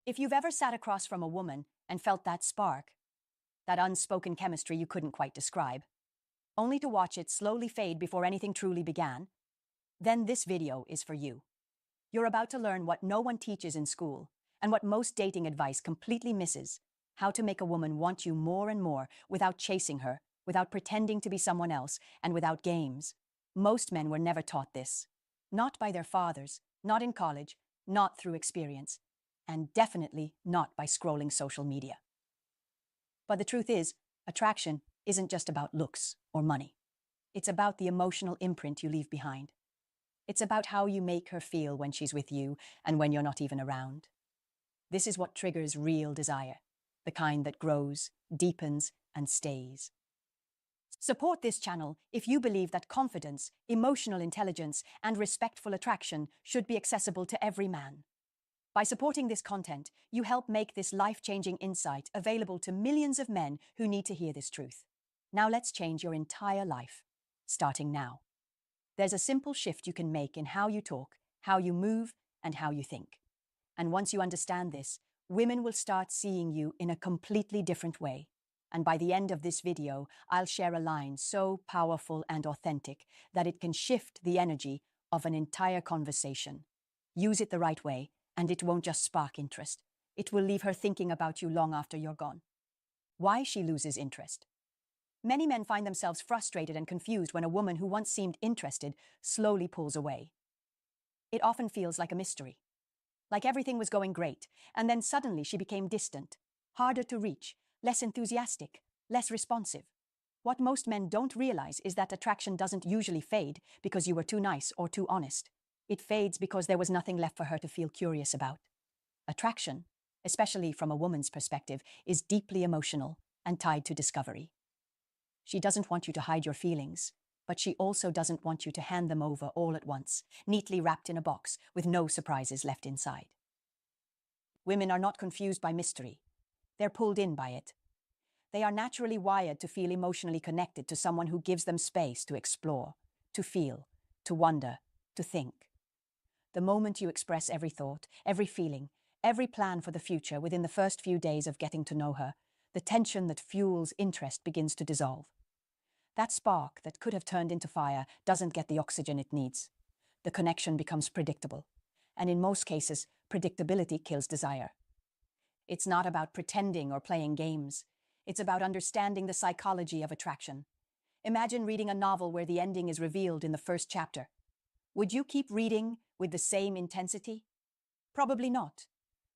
If you've ever sat across from a woman and felt that spark, that unspoken chemistry you couldn't quite describe, only to watch it slowly fade before anything truly began, then this video is for you. You're about to learn what no one teaches in school and what most dating advice completely misses: how to make a woman want you more and more without chasing her, without pretending to be someone else, and without games. Most men were never taught this. Not by their fathers, not in college, not through experience, and definitely not by scrolling social media. But the truth is, attraction isn't just about looks or money. It's about the emotional imprint you leave behind. It's about how you make her feel when she's with you and when you're not even around. This is what triggers real desire, the kind that grows, deepens, and stays. Support this channel if you believe that confidence, emotional intelligence, and respectful attraction should be accessible to every man. By supporting this content, you help make this life-changing insight available to millions of men who need to hear this truth. Now let's change your entire life, starting now. There's a simple shift you can make in how you talk, how you move, and how you think. And once you understand this, women will start seeing you in a completely different way. And by the end of this video, I'll share a line so powerful and authentic that it can shift the energy of an entire conversation. Use it the right way, and it won't just spark interest. It will leave her thinking about you long after you're gone. Why she loses interest. Many men find themselves frustrated and confused when a woman who once seemed interested slowly pulls away. It often feels like a mystery. Like everything was going great, and then suddenly she became distant, harder to reach, less enthusiastic, less responsive. What most men don't realize is that attraction doesn't usually fade because you were too nice or too honest. It fades because there was nothing left for her to feel curious about. Attraction, especially from a woman's perspective, is deeply emotional and tied to discovery. She doesn't want you to hide your feelings, but she also doesn't want you to hand them over all at once, neatly wrapped in a box with no surprises left inside. Women are not confused by mystery. They're pulled in by it. They are naturally wired to feel emotionally connected to someone who gives them space to explore, to feel, to wonder, to think. The moment you express every thought, every feeling, every plan for the future within the first few days of getting to know her, the tension that fuels interest begins to dissolve. That spark that could have turned into fire doesn't get the oxygen it needs. The connection becomes predictable, and in most cases, predictability kills desire. It's not about pretending or playing games. It's about understanding the psychology of attraction. Imagine reading a novel where the ending is revealed in the first chapter. Would you keep reading with the same intensity? Probably not.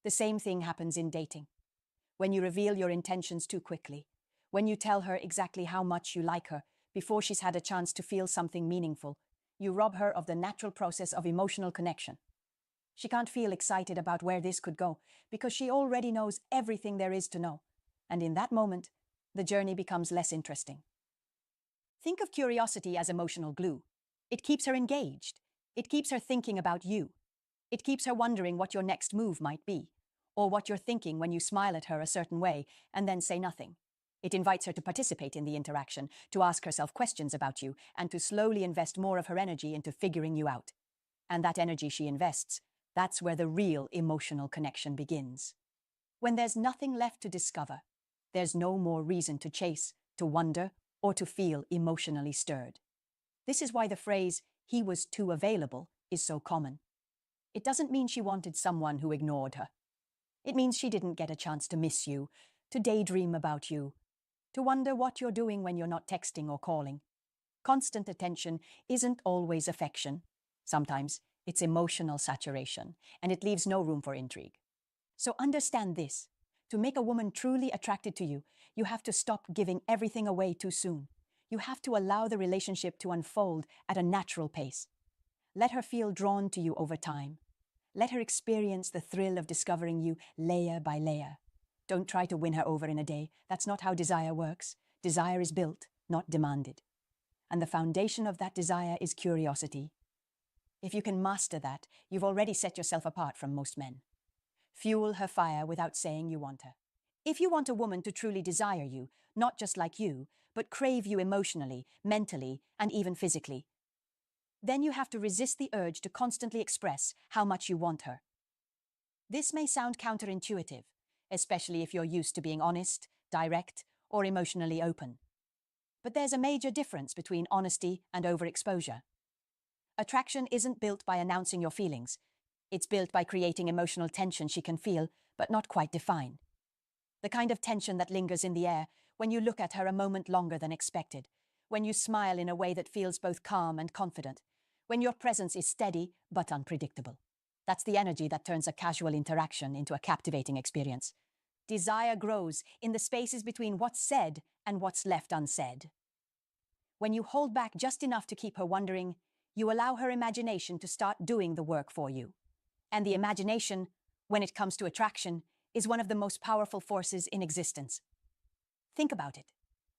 The same thing happens in dating. When you reveal your intentions too quickly, when you tell her exactly how much you like her before she's had a chance to feel something meaningful, you rob her of the natural process of emotional connection. She can't feel excited about where this could go because she already knows everything there is to know. And in that moment, the journey becomes less interesting. Think of curiosity as emotional glue. It keeps her engaged. It keeps her thinking about you. It keeps her wondering what your next move might be, or what you're thinking when you smile at her a certain way and then say nothing. It invites her to participate in the interaction, to ask herself questions about you, and to slowly invest more of her energy into figuring you out. And that energy she invests, that's where the real emotional connection begins. When there's nothing left to discover, there's no more reason to chase, to wonder, or to feel emotionally stirred. This is why the phrase, "he was too available," is so common. It doesn't mean she wanted someone who ignored her. It means she didn't get a chance to miss you, to daydream about you, to wonder what you're doing when you're not texting or calling. Constant attention isn't always affection. Sometimes it's emotional saturation, and it leaves no room for intrigue. So understand this. To make a woman truly attracted to you, you have to stop giving everything away too soon. You have to allow the relationship to unfold at a natural pace. Let her feel drawn to you over time. Let her experience the thrill of discovering you layer by layer. Don't try to win her over in a day. That's not how desire works. Desire is built, not demanded. And the foundation of that desire is curiosity. If you can master that, you've already set yourself apart from most men. Fuel her fire without saying you want her. If you want a woman to truly desire you, not just like you, but crave you emotionally, mentally, and even physically, then you have to resist the urge to constantly express how much you want her. This may sound counterintuitive, especially if you're used to being honest, direct, or emotionally open. But there's a major difference between honesty and overexposure. Attraction isn't built by announcing your feelings. It's built by creating emotional tension she can feel, but not quite define. The kind of tension that lingers in the air when you look at her a moment longer than expected, when you smile in a way that feels both calm and confident, when your presence is steady but unpredictable. That's the energy that turns a casual interaction into a captivating experience. Desire grows in the spaces between what's said and what's left unsaid. When you hold back just enough to keep her wondering, you allow her imagination to start doing the work for you. And the imagination, when it comes to attraction, is one of the most powerful forces in existence. Think about it.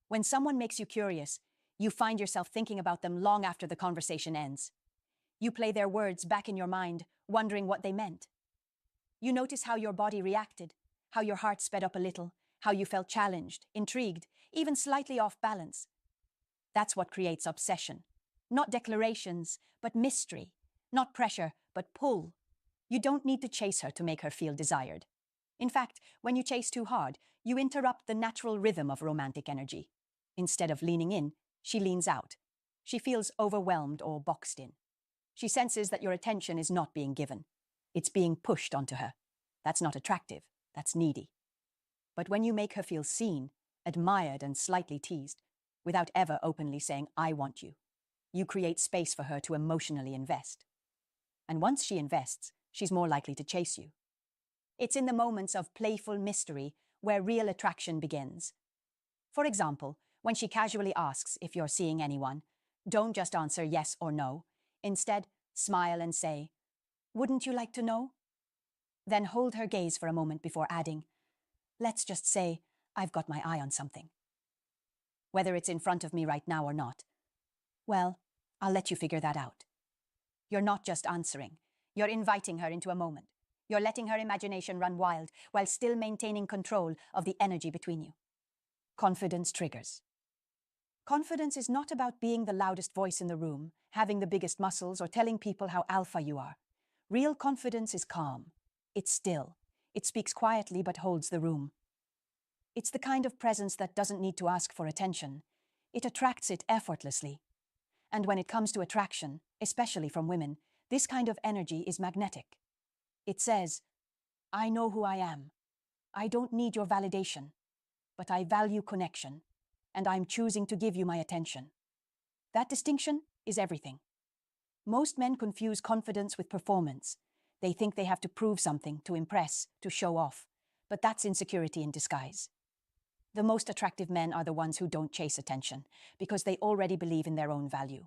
When someone makes you curious, you find yourself thinking about them long after the conversation ends. You play their words back in your mind, wondering what they meant. You notice how your body reacted, how your heart sped up a little, how you felt challenged, intrigued, even slightly off balance. That's what creates obsession. Not declarations, but mystery. Not pressure, but pull. You don't need to chase her to make her feel desired. In fact, when you chase too hard, you interrupt the natural rhythm of romantic energy. Instead of leaning in, she leans out. She feels overwhelmed or boxed in. She senses that your attention is not being given. It's being pushed onto her. That's not attractive. That's needy. But when you make her feel seen, admired and slightly teased, without ever openly saying, "I want you," you create space for her to emotionally invest. And once she invests, she's more likely to chase you. It's in the moments of playful mystery where real attraction begins. For example, when she casually asks if you're seeing anyone, don't just answer yes or no. Instead, smile and say, "Wouldn't you like to know?" Then hold her gaze for a moment before adding, "Let's just say I've got my eye on something." Whether it's in front of me right now or not, well, I'll let you figure that out. You're not just answering. You're inviting her into a moment. You're letting her imagination run wild while still maintaining control of the energy between you. Confidence triggers. Confidence is not about being the loudest voice in the room, having the biggest muscles, or telling people how alpha you are. Real confidence is calm. It's still. It speaks quietly but holds the room. It's the kind of presence that doesn't need to ask for attention. It attracts it effortlessly. And when it comes to attraction, especially from women, this kind of energy is magnetic. It says, "I know who I am. I don't need your validation, but I value connection, and I'm choosing to give you my attention." That distinction is everything. Most men confuse confidence with performance. They think they have to prove something, to impress, to show off, but that's insecurity in disguise. The most attractive men are the ones who don't chase attention, because they already believe in their own value.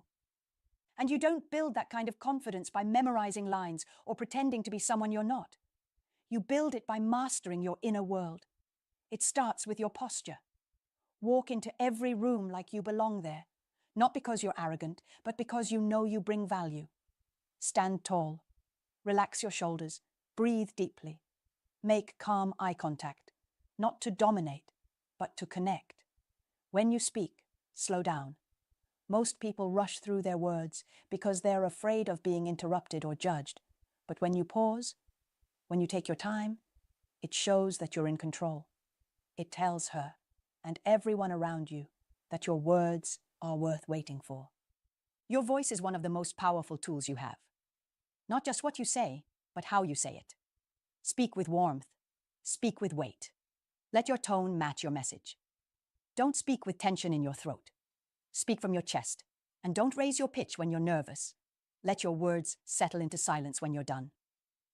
And you don't build that kind of confidence by memorizing lines or pretending to be someone you're not. You build it by mastering your inner world. It starts with your posture. Walk into every room like you belong there, not because you're arrogant, but because you know you bring value. Stand tall. Relax your shoulders. Breathe deeply. Make calm eye contact, not to dominate, but to connect. When you speak, slow down. Most people rush through their words because they're afraid of being interrupted or judged. But when you pause, when you take your time, it shows that you're in control. It tells her and everyone around you that your words are worth waiting for. Your voice is one of the most powerful tools you have. Not just what you say, but how you say it. Speak with warmth. Speak with weight. Let your tone match your message. Don't speak with tension in your throat. Speak from your chest, and don't raise your pitch when you're nervous. Let your words settle into silence when you're done.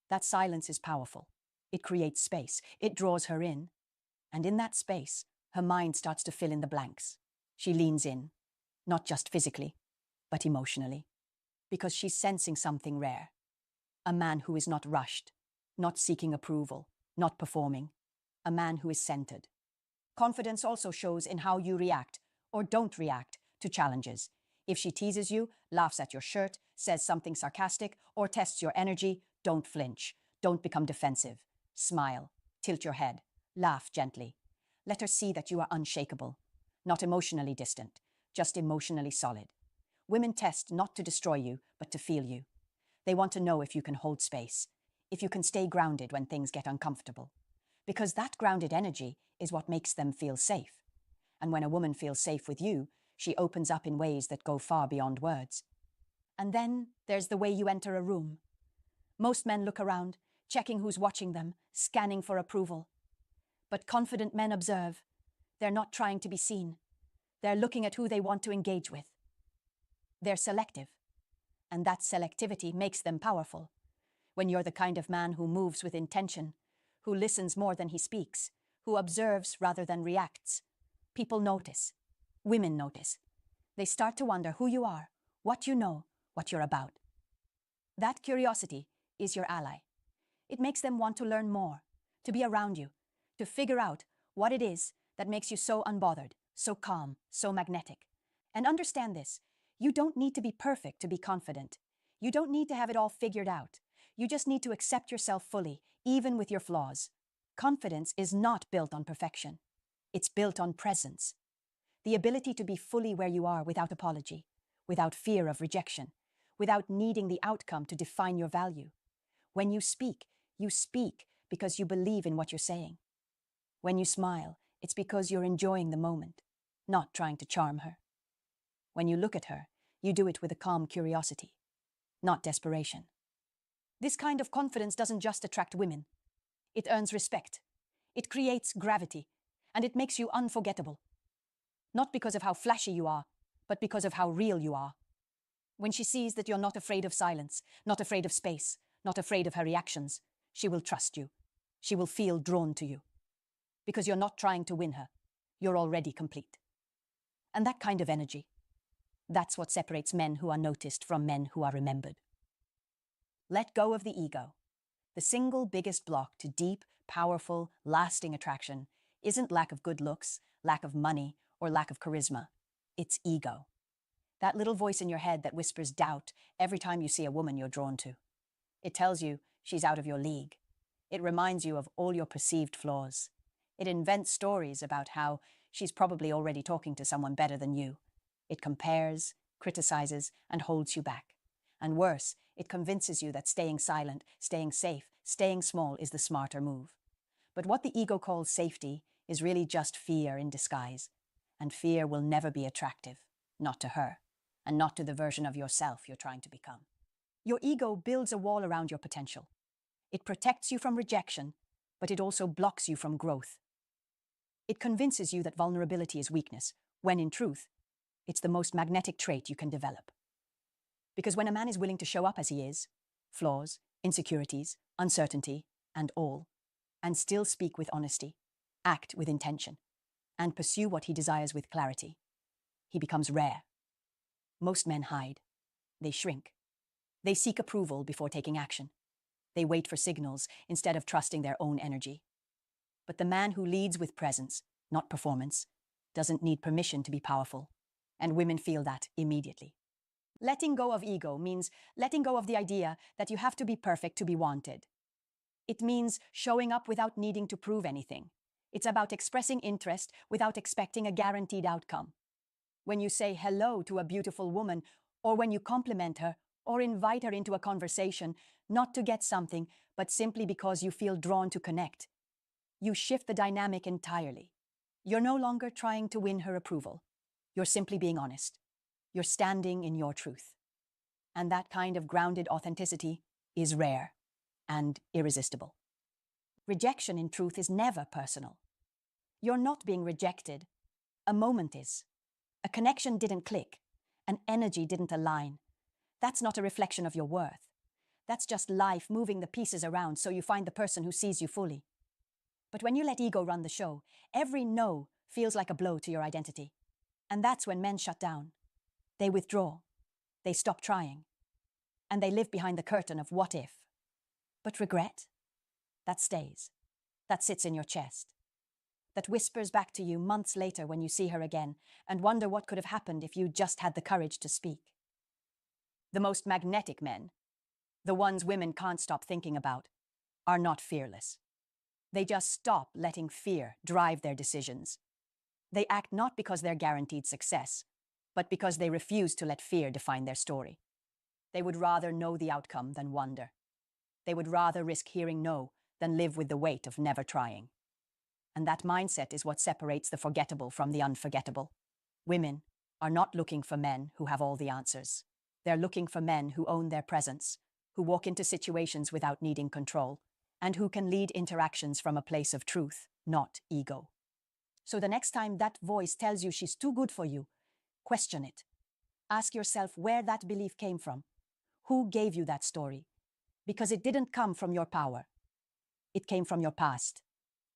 That silence is powerful. It creates space. It draws her in. And in that space, her mind starts to fill in the blanks. She leans in, not just physically, but emotionally, because she's sensing something rare. A man who is not rushed, not seeking approval, not performing. A man who is centered. Confidence also shows in how you react, or don't react, to challenges. If she teases you, laughs at your shirt, says something sarcastic, or tests your energy, don't flinch. Don't become defensive. Smile. Tilt your head. Laugh gently. Let her see that you are unshakable. Not emotionally distant, just emotionally solid. Women test not to destroy you, but to feel you. They want to know if you can hold space, if you can stay grounded when things get uncomfortable. Because that grounded energy is what makes them feel safe. And when a woman feels safe with you, she opens up in ways that go far beyond words. And then there's the way you enter a room. Most men look around, checking who's watching them, scanning for approval. But confident men observe. They're not trying to be seen. They're looking at who they want to engage with. They're selective. And that selectivity makes them powerful. When you're the kind of man who moves with intention, who listens more than he speaks, who observes rather than reacts, people notice. Women notice. They start to wonder who you are, what you know, what you're about. That curiosity is your ally. It makes them want to learn more, to be around you, to figure out what it is that makes you so unbothered, so calm, so magnetic. And understand this, you don't need to be perfect to be confident. You don't need to have it all figured out. You just need to accept yourself fully, even with your flaws. Confidence is not built on perfection. It's built on presence. The ability to be fully where you are without apology, without fear of rejection, without needing the outcome to define your value. When you speak because you believe in what you're saying. When you smile, it's because you're enjoying the moment, not trying to charm her. When you look at her, you do it with a calm curiosity, not desperation. This kind of confidence doesn't just attract women. It earns respect. It creates gravity, and it makes you unforgettable. Not because of how flashy you are, but because of how real you are. When she sees that you're not afraid of silence, not afraid of space, not afraid of her reactions, she will trust you. She will feel drawn to you. Because you're not trying to win her. You're already complete. And that kind of energy, that's what separates men who are noticed from men who are remembered. Let go of the ego. The single biggest block to deep, powerful, lasting attraction isn't lack of good looks, lack of money, or lack of charisma. It's ego. That little voice in your head that whispers doubt every time you see a woman you're drawn to. It tells you she's out of your league. It reminds you of all your perceived flaws. It invents stories about how she's probably already talking to someone better than you. It compares, criticizes, and holds you back. And worse, it convinces you that staying silent, staying safe, staying small is the smarter move. But what the ego calls safety is really just fear in disguise. And fear will never be attractive, not to her, and not to the version of yourself you're trying to become. Your ego builds a wall around your potential. It protects you from rejection, but it also blocks you from growth. It convinces you that vulnerability is weakness, when in truth, it's the most magnetic trait you can develop. Because when a man is willing to show up as he is, flaws, insecurities, uncertainty, and all, and still speak with honesty, act with intention, and pursue what he desires with clarity, he becomes rare. Most men hide. They shrink. They seek approval before taking action. They wait for signals instead of trusting their own energy. But the man who leads with presence, not performance, doesn't need permission to be powerful, and women feel that immediately. Letting go of ego means letting go of the idea that you have to be perfect to be wanted. It means showing up without needing to prove anything. It's about expressing interest without expecting a guaranteed outcome. When you say hello to a beautiful woman, or when you compliment her, or invite her into a conversation, not to get something, but simply because you feel drawn to connect, you shift the dynamic entirely. You're no longer trying to win her approval. You're simply being honest. You're standing in your truth. And that kind of grounded authenticity is rare and irresistible. Rejection, in truth, is never personal. You're not being rejected. A moment is. A connection didn't click. An energy didn't align. That's not a reflection of your worth. That's just life moving the pieces around so you find the person who sees you fully. But when you let ego run the show, every no feels like a blow to your identity. And that's when men shut down. They withdraw. They stop trying. And they live behind the curtain of what if. But regret? That stays. That sits in your chest. That whispers back to you months later when you see her again and wonder what could have happened if you just had the courage to speak. The most magnetic men, the ones women can't stop thinking about, are not fearless. They just stop letting fear drive their decisions. They act not because they're guaranteed success, but because they refuse to let fear define their story. They would rather know the outcome than wonder. They would rather risk hearing no than live with the weight of never trying. And that mindset is what separates the forgettable from the unforgettable. Women are not looking for men who have all the answers. They're looking for men who own their presence, who walk into situations without needing control, and who can lead interactions from a place of truth, not ego. So the next time that voice tells you she's too good for you, question it. Ask yourself where that belief came from. Who gave you that story? Because it didn't come from your power. It came from your past.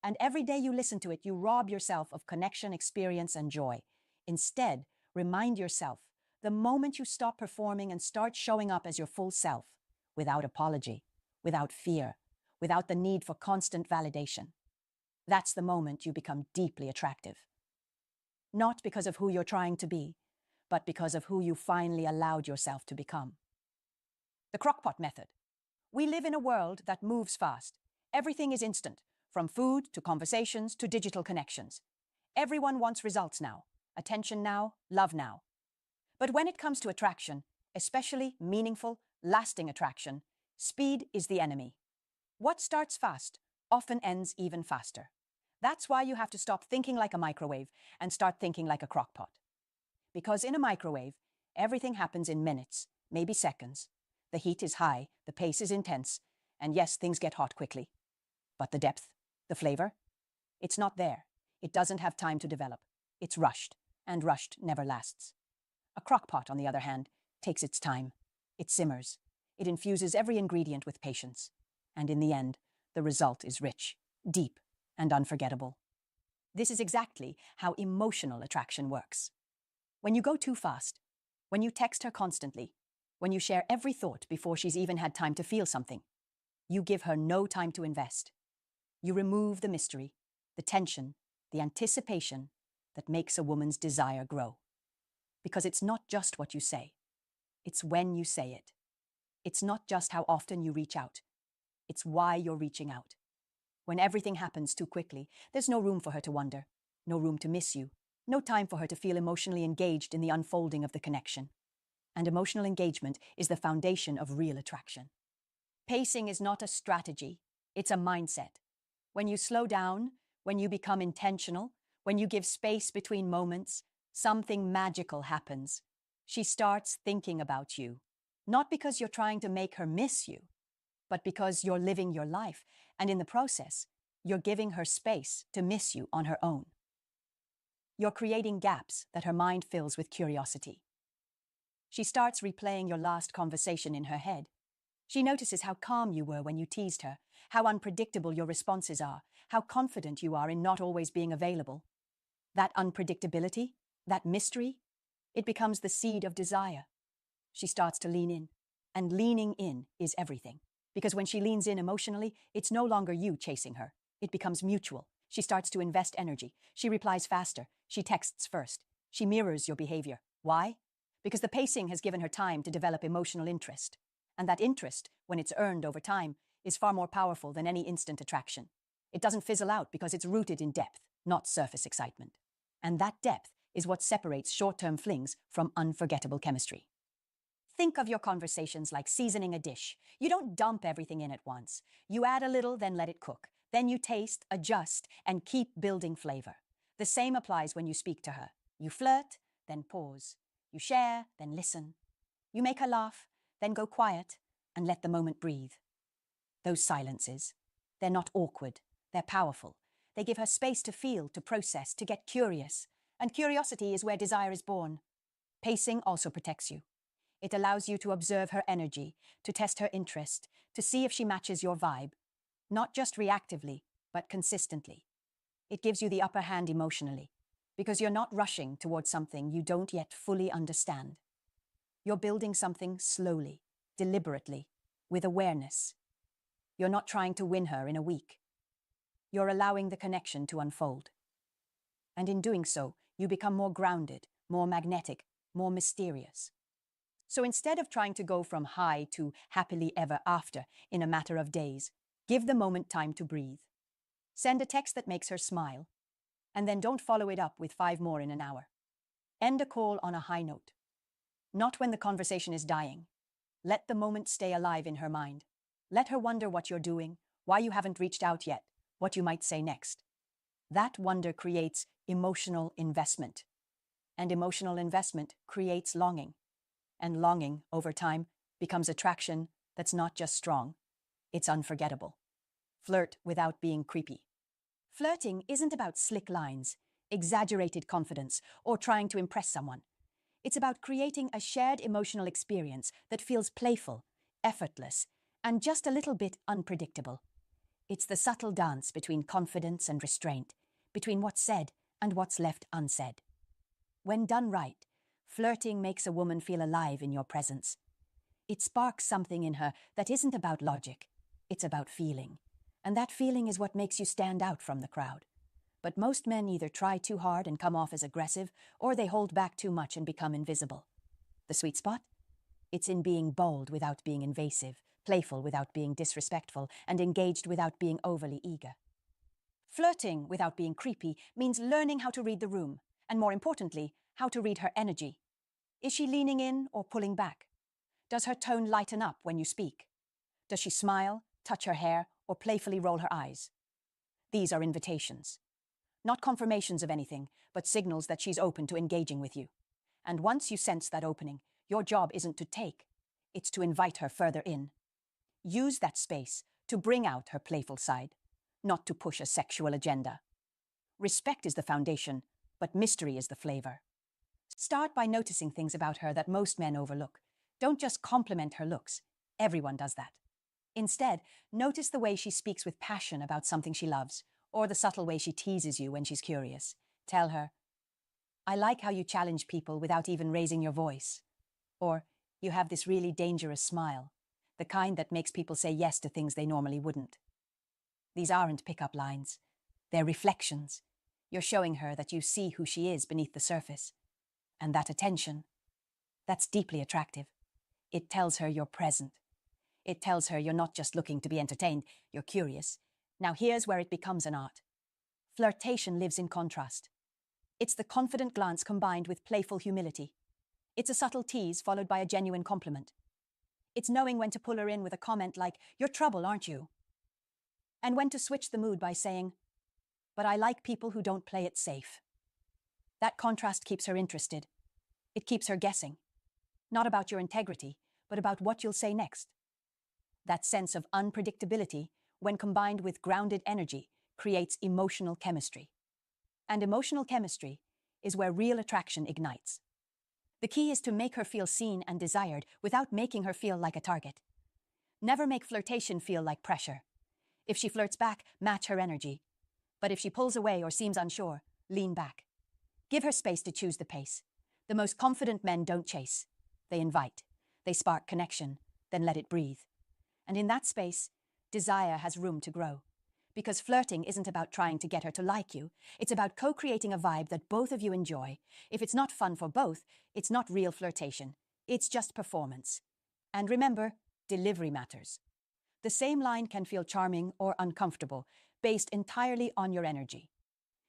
And every day you listen to it, you rob yourself of connection, experience, and joy. Instead, remind yourself, the moment you stop performing and start showing up as your full self, without apology, without fear, without the need for constant validation, that's the moment you become deeply attractive. Not because of who you're trying to be, but because of who you finally allowed yourself to become. The crockpot method. We live in a world that moves fast. Everything is instant, from food to conversations to digital connections. Everyone wants results now, attention now, love now. But when it comes to attraction, especially meaningful, lasting attraction, speed is the enemy. What starts fast often ends even faster. That's why you have to stop thinking like a microwave and start thinking like a crockpot. Because in a microwave, everything happens in minutes, maybe seconds. The heat is high, the pace is intense, and yes, things get hot quickly. But the depth, the flavor, it's not there. It doesn't have time to develop. It's rushed, and rushed never lasts. A crockpot, on the other hand, takes its time. It simmers. It infuses every ingredient with patience. And in the end, the result is rich, deep, and unforgettable. This is exactly how emotional attraction works. When you go too fast, when you text her constantly, when you share every thought before she's even had time to feel something, you give her no time to invest. You remove the mystery, the tension, the anticipation that makes a woman's desire grow. Because it's not just what you say. It's when you say it. It's not just how often you reach out. It's why you're reaching out. When everything happens too quickly, there's no room for her to wonder, no room to miss you, no time for her to feel emotionally engaged in the unfolding of the connection. And emotional engagement is the foundation of real attraction. Pacing is not a strategy, it's a mindset. When you slow down, when you become intentional, when you give space between moments, something magical happens. She starts thinking about you, not because you're trying to make her miss you, but because you're living your life, and in the process, you're giving her space to miss you on her own. You're creating gaps that her mind fills with curiosity. She starts replaying your last conversation in her head. She notices how calm you were when you teased her, how unpredictable your responses are, how confident you are in not always being available. That unpredictability, that mystery, it becomes the seed of desire. She starts to lean in, and leaning in is everything. Because when she leans in emotionally, it's no longer you chasing her. It becomes mutual. She starts to invest energy. She replies faster. She texts first. She mirrors your behavior. Why? Because the pacing has given her time to develop emotional interest. And that interest, when it's earned over time, is far more powerful than any instant attraction. It doesn't fizzle out because it's rooted in depth, not surface excitement. And that depth is what separates short-term flings from unforgettable chemistry. Think of your conversations like seasoning a dish. You don't dump everything in at once. You add a little, then let it cook. Then you taste, adjust, and keep building flavor. The same applies when you speak to her. You flirt, then pause. You share, then listen. You make her laugh, then go quiet and let the moment breathe. Those silences, they're not awkward, they're powerful. They give her space to feel, to process, to get curious. And curiosity is where desire is born. Pacing also protects you. It allows you to observe her energy, to test her interest, to see if she matches your vibe, not just reactively, but consistently. It gives you the upper hand emotionally, because you're not rushing towards something you don't yet fully understand. You're building something slowly, deliberately, with awareness. You're not trying to win her in a week. You're allowing the connection to unfold. And in doing so, you become more grounded, more magnetic, more mysterious. So instead of trying to go from high to happily ever after in a matter of days, give the moment time to breathe. Send a text that makes her smile, and then don't follow it up with 5 more in an hour. End a call on a high note. Not when the conversation is dying. Let the moment stay alive in her mind. Let her wonder what you're doing, why you haven't reached out yet, what you might say next. That wonder creates emotional investment. And emotional investment creates longing. And longing, over time, becomes attraction that's not just strong, it's unforgettable. Flirt without being creepy. Flirting isn't about slick lines, exaggerated confidence, or trying to impress someone. It's about creating a shared emotional experience that feels playful, effortless, and just a little bit unpredictable. It's the subtle dance between confidence and restraint, between what's said and what's left unsaid. When done right, flirting makes a woman feel alive in your presence. It sparks something in her that isn't about logic, it's about feeling. And that feeling is what makes you stand out from the crowd. But most men either try too hard and come off as aggressive, or they hold back too much and become invisible. The sweet spot? It's in being bold without being invasive, playful without being disrespectful, and engaged without being overly eager. Flirting without being creepy means learning how to read the room, and more importantly, how to read her energy. Is she leaning in or pulling back? Does her tone lighten up when you speak? Does she smile, touch her hair, or playfully roll her eyes? These are invitations. Not confirmations of anything, but signals that she's open to engaging with you. And once you sense that opening, your job isn't to take, it's to invite her further in. Use that space to bring out her playful side, not to push a sexual agenda. Respect is the foundation, but mystery is the flavor. Start by noticing things about her that most men overlook. Don't just compliment her looks. Everyone does that. Instead, notice the way she speaks with passion about something she loves, or the subtle way she teases you when she's curious. Tell her, "I like how you challenge people without even raising your voice." Or, "You have this really dangerous smile, the kind that makes people say yes to things they normally wouldn't." These aren't pickup lines. They're reflections. You're showing her that you see who she is beneath the surface. And that attention, that's deeply attractive. It tells her you're present. It tells her you're not just looking to be entertained, you're curious. Now here's where it becomes an art. Flirtation lives in contrast. It's the confident glance combined with playful humility. It's a subtle tease followed by a genuine compliment. It's knowing when to pull her in with a comment like, "You're trouble, aren't you?" And when to switch the mood by saying, "But I like people who don't play it safe." That contrast keeps her interested. It keeps her guessing. Not about your integrity, but about what you'll say next. That sense of unpredictability, when combined with grounded energy, creates emotional chemistry. And emotional chemistry is where real attraction ignites. The key is to make her feel seen and desired without making her feel like a target. Never make flirtation feel like pressure. If she flirts back, match her energy. But if she pulls away or seems unsure, lean back. Give her space to choose the pace. The most confident men don't chase. They invite. They spark connection, then let it breathe. And in that space, desire has room to grow. Because flirting isn't about trying to get her to like you. It's about co-creating a vibe that both of you enjoy. If it's not fun for both, it's not real flirtation. It's just performance. And remember, delivery matters. The same line can feel charming or uncomfortable, based entirely on your energy.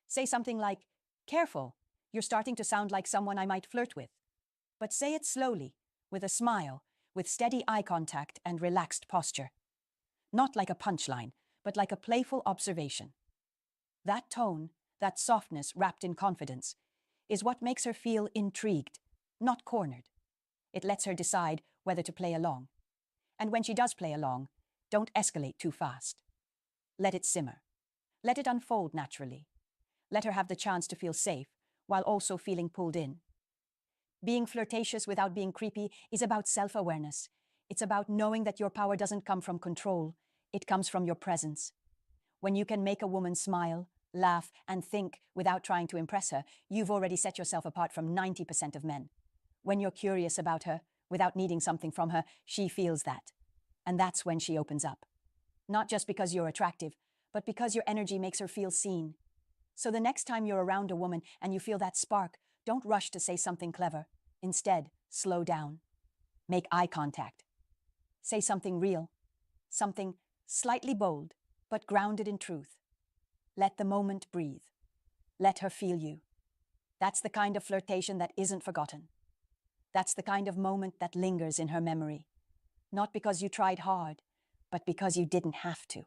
Say something like, "Careful, you're starting to sound like someone I might flirt with." But say it slowly, with a smile, with steady eye contact and relaxed posture. Not like a punchline, but like a playful observation. That tone, that softness wrapped in confidence, is what makes her feel intrigued, not cornered. It lets her decide whether to play along. And when she does play along, don't escalate too fast. Let it simmer. Let it unfold naturally. Let her have the chance to feel safe while also feeling pulled in. Being flirtatious without being creepy is about self-awareness. It's about knowing that your power doesn't come from control. It comes from your presence. When you can make a woman smile, laugh, and think without trying to impress her, you've already set yourself apart from 90% of men. When you're curious about her, without needing something from her, she feels that. And that's when she opens up. Not just because you're attractive, but because your energy makes her feel seen. So the next time you're around a woman and you feel that spark, don't rush to say something clever. Instead, slow down. Make eye contact. Say something real. Something slightly bold, but grounded in truth. Let the moment breathe. Let her feel you. That's the kind of flirtation that isn't forgotten. That's the kind of moment that lingers in her memory. Not because you tried hard, but because you didn't have to.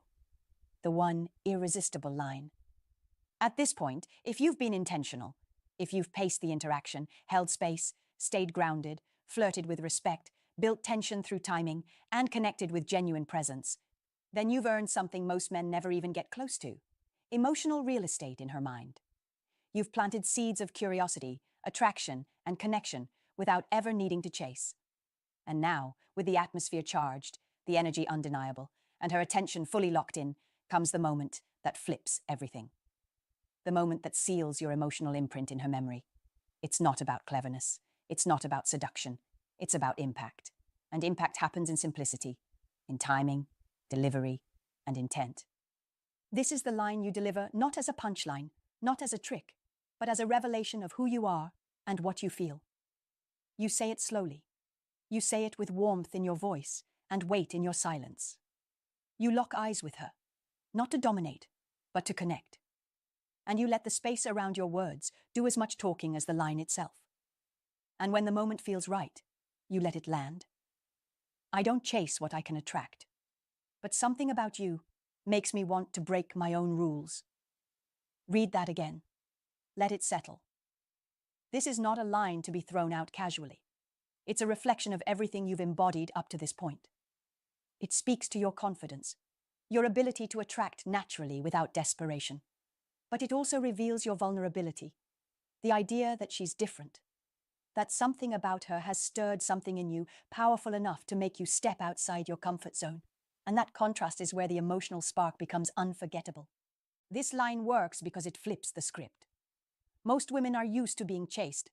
The one irresistible line. At this point, if you've been intentional, if you've paced the interaction, held space, stayed grounded, flirted with respect, built tension through timing, and connected with genuine presence, then you've earned something most men never even get close to: emotional real estate in her mind. You've planted seeds of curiosity, attraction, and connection without ever needing to chase. And now, with the atmosphere charged, the energy undeniable, and her attention fully locked in, comes the moment that flips everything. The moment that seals your emotional imprint in her memory. It's not about cleverness. It's not about seduction. It's about impact. And impact happens in simplicity, in timing, delivery, and intent. This is the line you deliver not as a punchline, not as a trick, but as a revelation of who you are and what you feel. You say it slowly. You say it with warmth in your voice and weight in your silence. You lock eyes with her, not to dominate, but to connect. And you let the space around your words do as much talking as the line itself. And when the moment feels right, you let it land. I don't chase what I can attract, but something about you makes me want to break my own rules. Read that again. Let it settle. This is not a line to be thrown out casually. It's a reflection of everything you've embodied up to this point. It speaks to your confidence, your ability to attract naturally without desperation. But it also reveals your vulnerability, the idea that she's different, that something about her has stirred something in you powerful enough to make you step outside your comfort zone. And that contrast is where the emotional spark becomes unforgettable. This line works because it flips the script. Most women are used to being chased.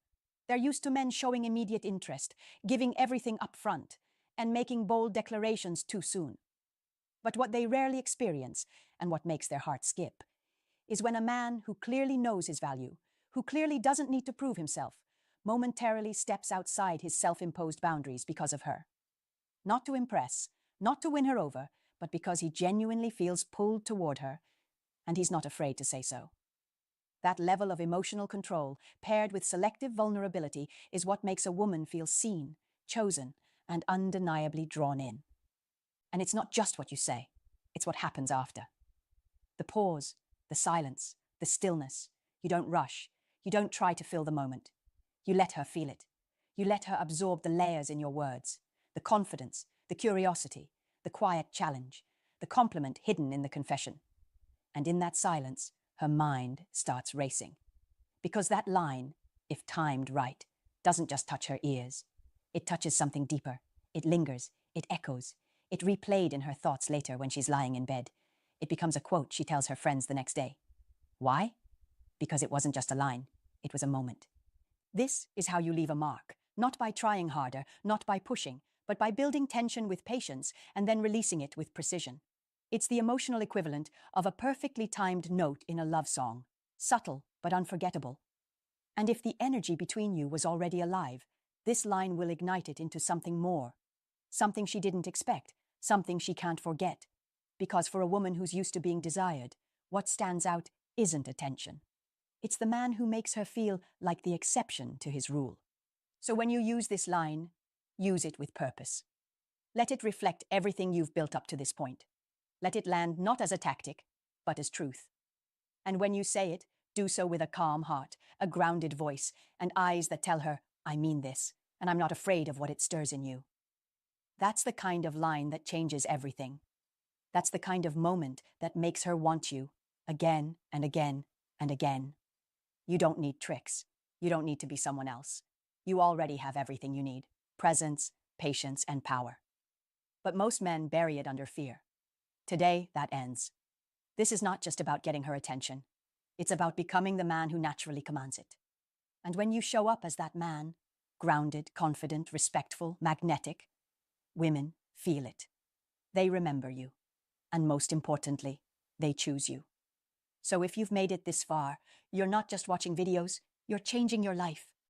They're used to men showing immediate interest, giving everything up front, and making bold declarations too soon. But what they rarely experience, and what makes their heart skip, is when a man who clearly knows his value, who clearly doesn't need to prove himself, momentarily steps outside his self-imposed boundaries because of her. Not to impress, not to win her over, but because he genuinely feels pulled toward her, and he's not afraid to say so. That level of emotional control, paired with selective vulnerability, is what makes a woman feel seen, chosen, and undeniably drawn in. And it's not just what you say, it's what happens after. The pause, the silence, the stillness. You don't rush. You don't try to fill the moment. You let her feel it. You let her absorb the layers in your words, the confidence, the curiosity, the quiet challenge, the compliment hidden in the confession. And in that silence, her mind starts racing. Because that line, if timed right, doesn't just touch her ears. It touches something deeper. It lingers. It echoes. It replayed in her thoughts later when she's lying in bed. It becomes a quote she tells her friends the next day. Why? Because it wasn't just a line. It was a moment. This is how you leave a mark, not by trying harder, not by pushing, but by building tension with patience and then releasing it with precision. It's the emotional equivalent of a perfectly timed note in a love song, subtle but unforgettable. And if the energy between you was already alive, this line will ignite it into something more, something she didn't expect, something she can't forget. Because for a woman who's used to being desired, what stands out isn't attention. It's the man who makes her feel like the exception to his rule. So when you use this line, use it with purpose. Let it reflect everything you've built up to this point. Let it land not as a tactic, but as truth. And when you say it, do so with a calm heart, a grounded voice, and eyes that tell her, I mean this, and I'm not afraid of what it stirs in you. That's the kind of line that changes everything. That's the kind of moment that makes her want you again and again and again. You don't need tricks. You don't need to be someone else. You already have everything you need: presence, patience, and power. But most men bury it under fear. Today, that ends. This is not just about getting her attention. It's about becoming the man who naturally commands it. And when you show up as that man, grounded, confident, respectful, magnetic, women feel it. They remember you. And most importantly, they choose you. So if you've made it this far, you're not just watching videos, you're changing your life.